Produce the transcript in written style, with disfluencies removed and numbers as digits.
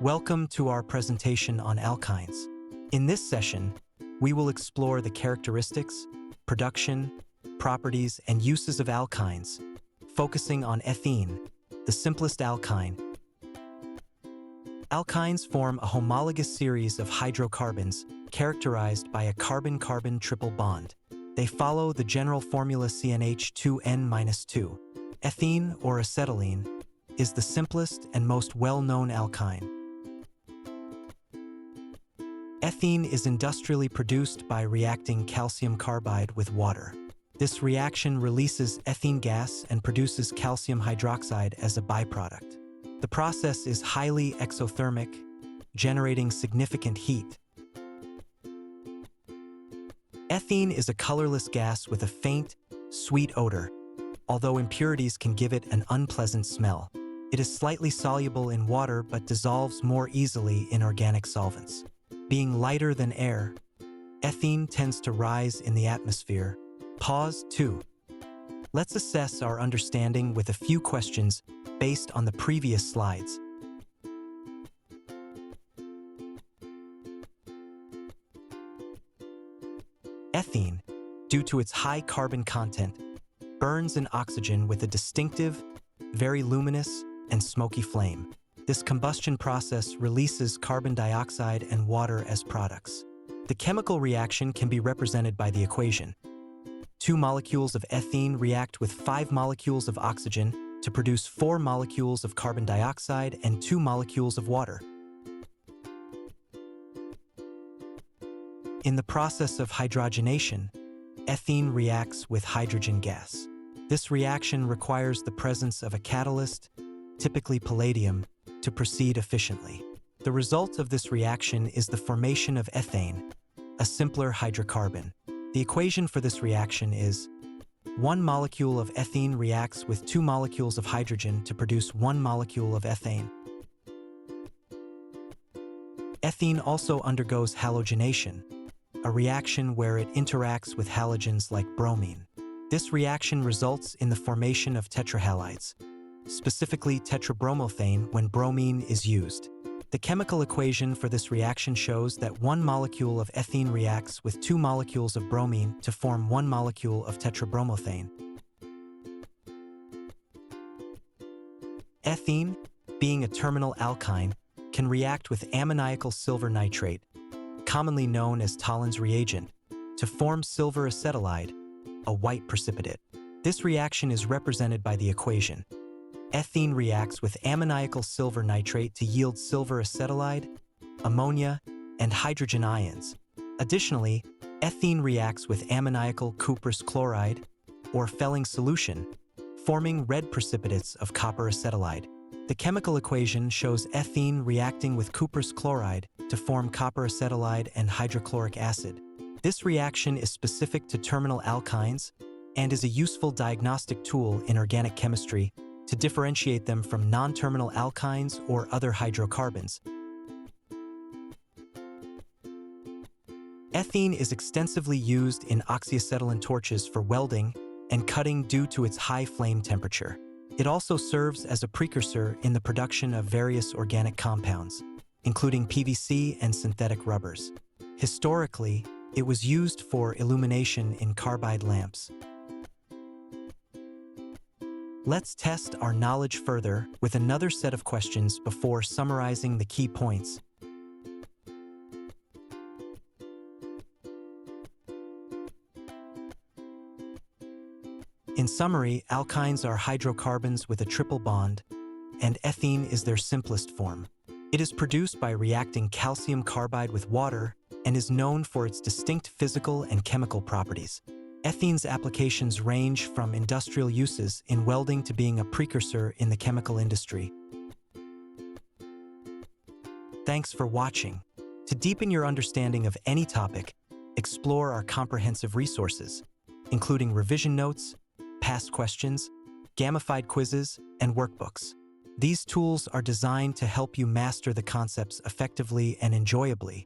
Welcome to our presentation on alkynes. In this session, we will explore the characteristics, production, properties, and uses of alkynes, focusing on ethene, the simplest alkyne. Alkynes form a homologous series of hydrocarbons characterized by a carbon-carbon triple bond. They follow the general formula CnH2n-2. Ethyne, or acetylene, is the simplest and most well-known alkyne. Ethene is industrially produced by reacting calcium carbide with water. This reaction releases ethene gas and produces calcium hydroxide as a byproduct. The process is highly exothermic, generating significant heat. Ethene is a colorless gas with a faint, sweet odor, although impurities can give it an unpleasant smell. It is slightly soluble in water but dissolves more easily in organic solvents. Being lighter than air, ethene tends to rise in the atmosphere. Pause 2. Let's assess our understanding with a few questions based on the previous slides. Ethene, due to its high carbon content, burns in oxygen with a distinctive, very luminous, and smoky flame. This combustion process releases carbon dioxide and water as products. The chemical reaction can be represented by the equation. 2 molecules of ethene react with 5 molecules of oxygen to produce 4 molecules of carbon dioxide and 2 molecules of water. In the process of hydrogenation, ethene reacts with hydrogen gas. This reaction requires the presence of a catalyst, typically palladium, to proceed efficiently. The result of this reaction is the formation of ethane, a simpler hydrocarbon. The equation for this reaction is 1 molecule of ethene reacts with 2 molecules of hydrogen to produce 1 molecule of ethane. Ethene also undergoes halogenation, a reaction where it interacts with halogens like bromine. This reaction results in the formation of tetrahalides, specifically tetrabromothane when bromine is used. The chemical equation for this reaction shows that 1 molecule of ethene reacts with 2 molecules of bromine to form 1 molecule of tetrabromothane. Ethene, being a terminal alkyne, can react with ammoniacal silver nitrate, commonly known as Tollen's reagent, to form silver acetylide, a white precipitate. This reaction is represented by the equation. Ethene reacts with ammoniacal silver nitrate to yield silver acetylide, ammonia, and hydrogen ions. Additionally, ethene reacts with ammoniacal cuprous chloride, or Fehling solution, forming red precipitates of copper acetylide. The chemical equation shows ethene reacting with cuprous chloride to form copper acetylide and hydrochloric acid. This reaction is specific to terminal alkynes and is a useful diagnostic tool in organic chemistry to differentiate them from non-terminal alkynes or other hydrocarbons. Ethene is extensively used in oxyacetylene torches for welding and cutting due to its high flame temperature. It also serves as a precursor in the production of various organic compounds, including PVC and synthetic rubbers. Historically, it was used for illumination in carbide lamps. Let's test our knowledge further with another set of questions before summarizing the key points. In summary, alkynes are hydrocarbons with a triple bond, and ethene is their simplest form. It is produced by reacting calcium carbide with water and is known for its distinct physical and chemical properties. Ethene's applications range from industrial uses in welding to being a precursor in the chemical industry. Thanks for watching. To deepen your understanding of any topic, explore our comprehensive resources, including revision notes, past questions, gamified quizzes, and workbooks. These tools are designed to help you master the concepts effectively and enjoyably.